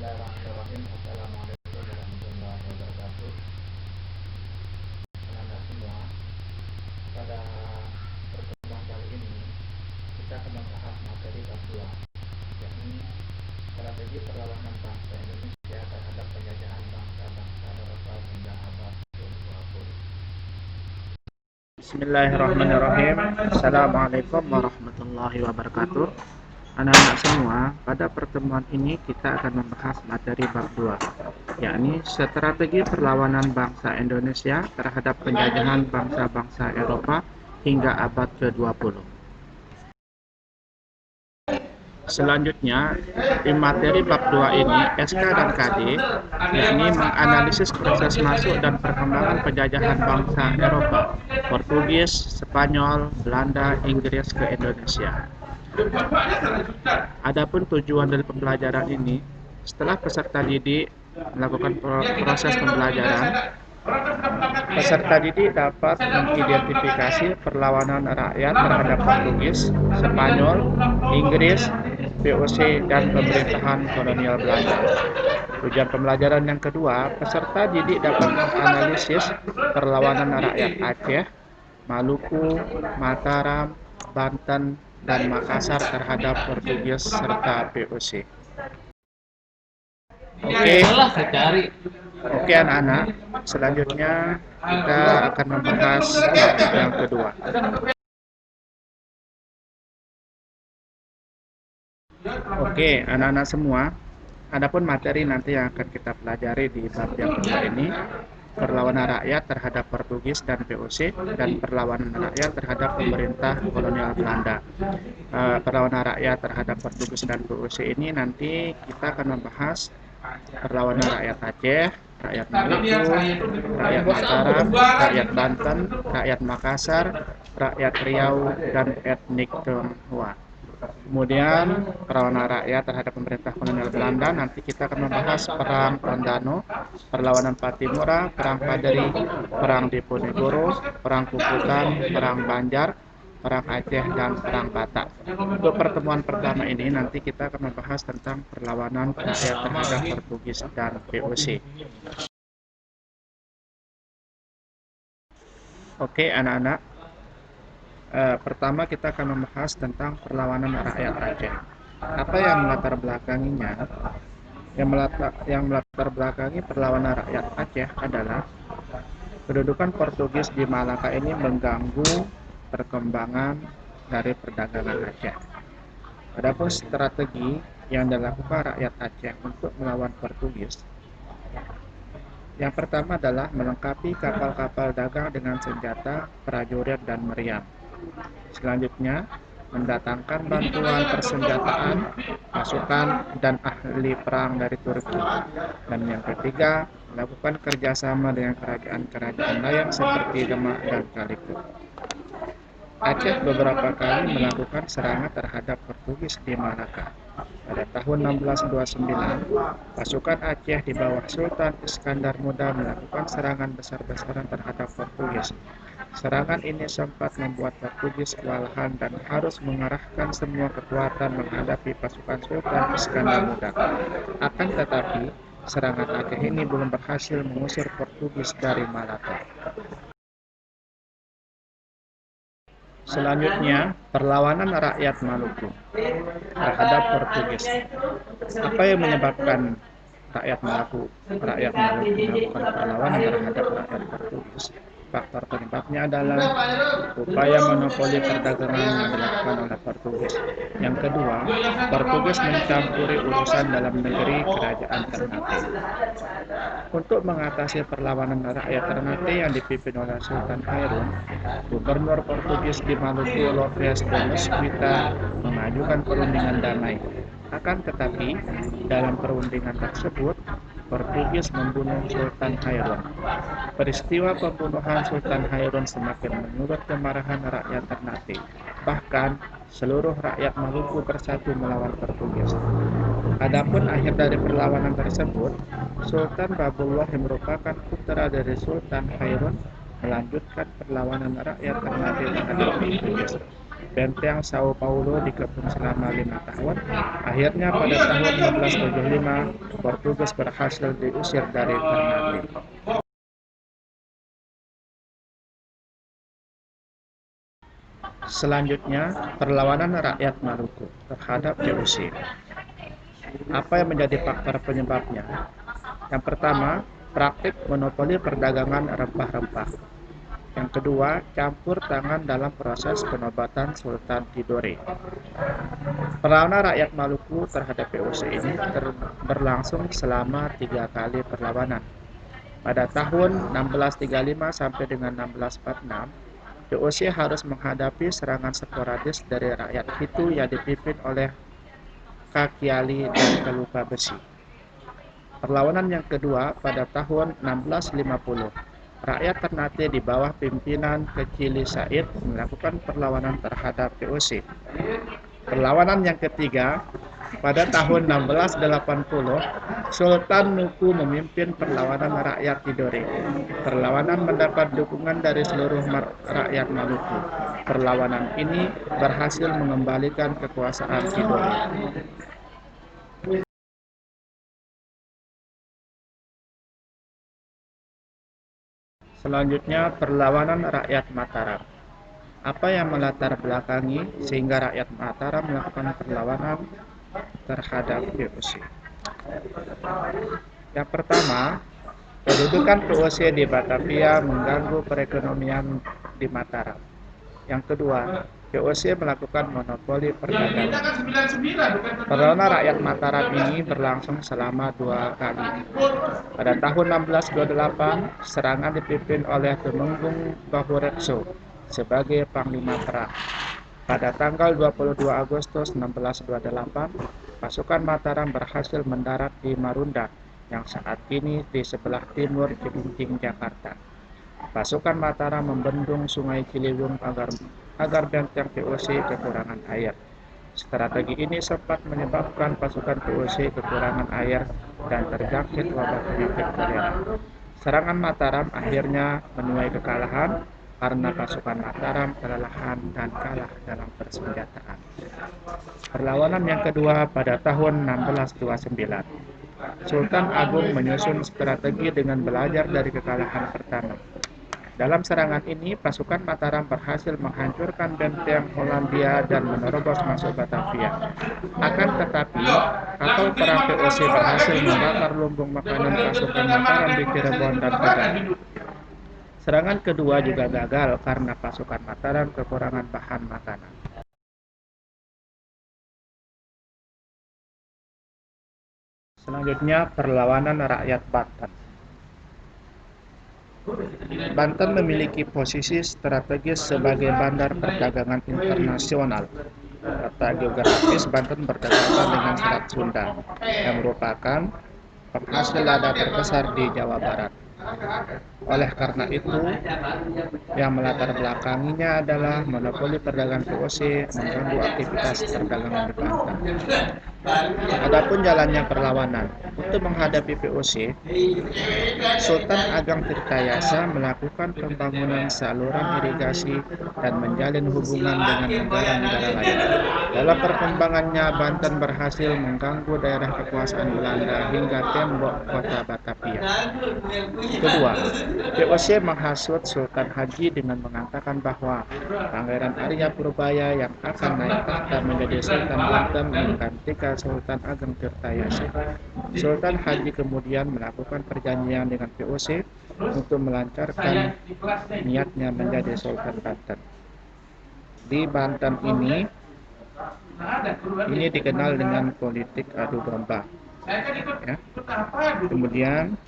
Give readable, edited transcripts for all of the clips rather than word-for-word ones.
Bismillahirrahmanirrahim. Assalamualaikum warahmatullahi wabarakatuh. Anak-anak semua, pada pertemuan kali ini kita akan membahas materi bab 2, yakni strategi perlawanan bangsa Indonesia terhadap penjajahan bangsa-bangsa Eropa hingga abad ke-20. Bismillahirrahmanirrahim. Assalamualaikum warahmatullahi wabarakatuh. Anak-anak semua, pada pertemuan ini kita akan membahas materi bab 2, yakni strategi perlawanan bangsa Indonesia terhadap penjajahan bangsa-bangsa Eropa hingga abad ke-20. Selanjutnya, di materi bab 2 ini, SK dan KD, yakni menganalisis proses masuk dan perkembangan penjajahan bangsa Eropa, Portugis, Spanyol, Belanda, Inggris ke Indonesia. Adapun tujuan dari pembelajaran ini, setelah peserta didik melakukan proses pembelajaran, peserta didik dapat mengidentifikasi perlawanan rakyat terhadap Portugis, Spanyol, Inggris, VOC, dan pemerintahan kolonial Belanda. Tujuan pembelajaran yang kedua, peserta didik dapat menganalisis perlawanan rakyat Aceh, Maluku, Mataram, Banten, dan Makassar terhadap Portugis serta VOC. Oke anak-anak, selanjutnya kita akan membahas yang kedua. Oke anak-anak semua, adapun materi nanti yang akan kita pelajari di bab yang kedua ini, perlawanan rakyat terhadap Portugis dan VOC, dan perlawanan rakyat terhadap pemerintah kolonial Belanda. Perlawanan rakyat terhadap Portugis dan VOC ini nanti kita akan membahas perlawanan rakyat Aceh, rakyat Maluku, rakyat Mataram, rakyat Banten, rakyat Makassar, rakyat Riau, dan etnik Tionghoa. Kemudian perlawanan rakyat terhadap pemerintah kolonial Belanda, nanti kita akan membahas perang Tondano, perlawanan Patimura, perang Paderi, perang Diponegoro, perang Kukutan, perang Banjar, perang Aceh, dan perang Batak. Untuk pertemuan pertama ini nanti kita akan membahas tentang perlawanan rakyat terhadap Portugis dan VOC. Oke anak-anak, pertama kita akan membahas tentang perlawanan rakyat Aceh. Apa yang melatar belakanginya? Yang melatar belakangi perlawanan rakyat Aceh adalah kedudukan Portugis di Malaka ini mengganggu perkembangan dari perdagangan Aceh. Adapun strategi yang dilakukan rakyat Aceh untuk melawan Portugis, yang pertama adalah melengkapi kapal-kapal dagang dengan senjata, prajurit, dan meriam. Selanjutnya, mendatangkan bantuan persenjataan, pasukan, dan ahli perang dari Turki. Dan yang ketiga, melakukan kerjasama dengan kerajaan-kerajaan lain seperti Demak dan Kaliput. Aceh beberapa kali melakukan serangan terhadap Portugis di Malaka. Pada tahun 1629, pasukan Aceh di bawah Sultan Iskandar Muda melakukan serangan besar-besaran terhadap Portugis. Serangan ini sempat membuat Portugis kewalahan dan harus mengerahkan semua kekuatan menghadapi pasukan Sultan Iskandar Muda. Akan tetapi, serangan Aceh ini belum berhasil mengusir Portugis dari Malaka. Selanjutnya, perlawanan rakyat Maluku terhadap Portugis. Apa yang menyebabkan rakyat Maluku melakukan perlawanan terhadap rakyat Portugis? Faktor penyebabnya adalah upaya monopoli perdagangan yang dilakukan oleh Portugis. Yang kedua, Portugis mencampuri urusan dalam negeri kerajaan Ternate. Untuk mengatasi perlawanan rakyat Ternate yang dipimpin oleh Sultan Hairun, Gubernur Portugis di Maluku, Lopes de Mesquita, mengajukan perundingan damai. Akan tetapi, dalam perundingan tersebut, Portugis membunuh Sultan Hairun. Peristiwa pembunuhan Sultan Hairun semakin menyulut kemarahan rakyat Ternate. Bahkan, seluruh rakyat Maluku bersatu melawan Portugis. Adapun akhir dari perlawanan tersebut, Sultan Babullah yang merupakan putra dari Sultan Hairun melanjutkan perlawanan rakyat Ternate terhadap Portugis. Benteng Sao Paulo dikepung selama 5 tahun. Akhirnya pada tahun 1575, Portugis berhasil diusir dari Ternate. Selanjutnya, perlawanan rakyat Maluku terhadap VOC. Apa yang menjadi faktor penyebabnya? Yang pertama, praktik monopoli perdagangan rempah-rempah. Yang kedua, campur tangan dalam proses penobatan Sultan Tidore. Perlawanan rakyat Maluku terhadap VOC ini berlangsung selama 3 kali perlawanan. Pada tahun 1635 sampai dengan 1646, VOC harus menghadapi serangan sporadis dari rakyat Hitu yang dipimpin oleh Kakiali dan Keluka Besi. Perlawanan yang kedua pada tahun 1650, rakyat Ternate di bawah pimpinan Kekili Said melakukan perlawanan terhadap VOC. Perlawanan yang ketiga pada tahun 1680, Sultan Nuku memimpin perlawanan rakyat Tidore. Perlawanan mendapat dukungan dari seluruh rakyat Maluku. Perlawanan ini berhasil mengembalikan kekuasaan Tidore. Selanjutnya, perlawanan rakyat Mataram. Apa yang melatar belakangi sehingga rakyat Mataram melakukan perlawanan terhadap VOC? Yang pertama, kedudukan VOC di Batavia mengganggu perekonomian di Mataram. Yang kedua, VOC melakukan monopoli perdagangan. Perlawanan rakyat Mataram ini berlangsung selama 2 kali. Pada tahun 1628, serangan dipimpin oleh Temenggung Bahurekso sebagai panglima perang. Pada tanggal 22 Agustus 1628, pasukan Mataram berhasil mendarat di Marunda yang saat ini di sebelah timur Cilincing, Jakarta. Pasukan Mataram membendung Sungai Ciliwung agar benteng VOC kekurangan air. Strategi ini sempat menyebabkan pasukan VOC kekurangan air dan terjangkit wabah penyakit kolera. Serangan Mataram akhirnya menuai kekalahan karena pasukan Mataram kelelahan dan kalah dalam persenjataan. Perlawanan yang kedua pada tahun 1629. Sultan Agung menyusun strategi dengan belajar dari kekalahan pertama. Dalam serangan ini, pasukan Mataram berhasil menghancurkan benteng Hollandia dan menerobos masuk Batavia. Akan tetapi, kapal perang VOC berhasil membakar lumbung makanan pasukan Mataram di Cirebon dan Tegal. Serangan kedua juga gagal karena pasukan Mataram kekurangan bahan makanan. Selanjutnya, perlawanan rakyat Banten. Banten memiliki posisi strategis sebagai bandar perdagangan internasional. Letak geografis Banten berdekatan dengan Selat Sunda, yang merupakan penghasil lada terbesar di Jawa Barat. Oleh karena itu, yang melatar belakanginya adalah monopoli perdagangan VOC mengganggu aktivitas perdagangan di Banten. Adapun jalannya perlawanan, untuk menghadapi VOC, Sultan Ageng Tirtayasa melakukan pembangunan saluran irigasi dan menjalin hubungan dengan negara-negara lain. Dalam perkembangannya, Banten berhasil mengganggu daerah kekuasaan Belanda hingga tembok kota Batavia. Kedua, VOC menghasut Sultan Haji dengan mengatakan bahwa Pangeran Arya Purbaya yang akan naik tahta menjadi Sultan Banten menggantikan Sultan Ageng Tirtayasa. Sultan Haji kemudian melakukan perjanjian dengan VOC untuk melancarkan niatnya menjadi Sultan Banten. Di Banten ini dikenal dengan politik adu domba. Ya. Kemudian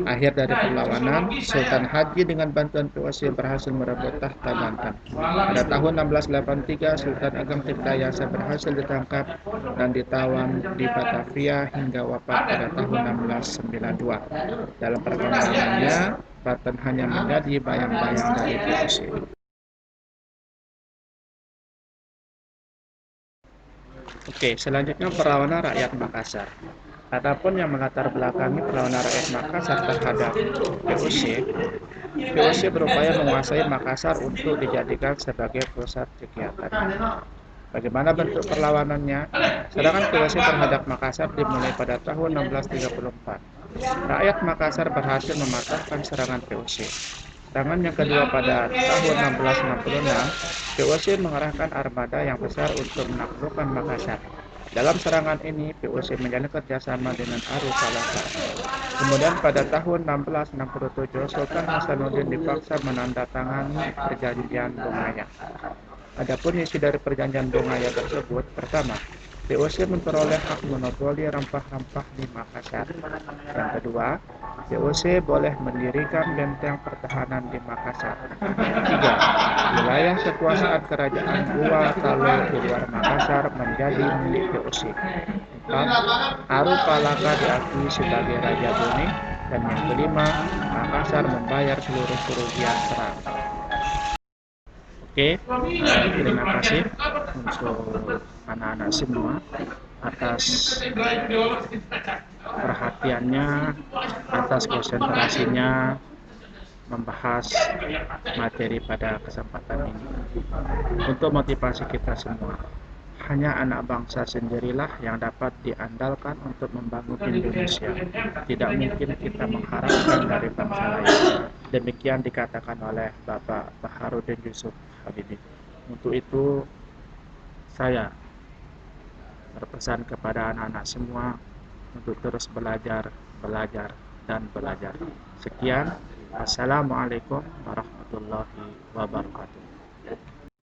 akhir dari perlawanan, Sultan Haji dengan bantuan VOC berhasil merebut tahta Banten. Pada tahun 1683, Sultan Ageng Tirtayasa berhasil ditangkap dan ditawan di Batavia hingga wafat pada tahun 1692. Dalam perkembangannya, Banten hanya menjadi bayang-bayang dari VOC. Oke, selanjutnya perlawanan rakyat Makassar. Adapun yang melatar belakangi perlawanan rakyat Makassar terhadap VOC, VOC berupaya menguasai Makassar untuk dijadikan sebagai pusat kegiatan. Bagaimana bentuk perlawanannya? Sedangkan VOC terhadap Makassar dimulai pada tahun 1634. Rakyat Makassar berhasil mematahkan serangan VOC. Serangan yang kedua pada tahun 1666, VOC mengerahkan armada yang besar untuk menaklukkan Makassar. Dalam serangan ini, VOC menjalin kerjasama dengan Aru Palaka. Kemudian pada tahun 1667, Sultan Hasanuddin dipaksa menandatangani perjanjian Bongaya. Adapun isi dari perjanjian Bongaya tersebut, pertama, VOC memperoleh hak monopoli rempah-rempah di Makassar. Yang kedua, VOC boleh mendirikan benteng pertahanan di Makassar. Tiga, wilayah kekuasaan kerajaan Gua Talo di luar Makassar menjadi milik VOC. Empat, Aru Palaka diakui sebagai Raja Bone. Dan yang kelima, Makassar membayar seluruh kerugian perang. Oke, terima kasih untuk anak-anak semua atas perhatiannya, atas konsentrasinya membahas materi pada kesempatan ini. Untuk motivasi kita semua, hanya anak bangsa sendirilah yang dapat diandalkan untuk membangun Indonesia. Tidak mungkin kita mengharapkan dari bangsa lain. Demikian dikatakan oleh Bapak Baharudin Yusuf Habibie. Untuk itu, saya berpesan kepada anak-anak semua untuk terus belajar, belajar, dan belajar. Sekian, Assalamualaikum warahmatullahi wabarakatuh.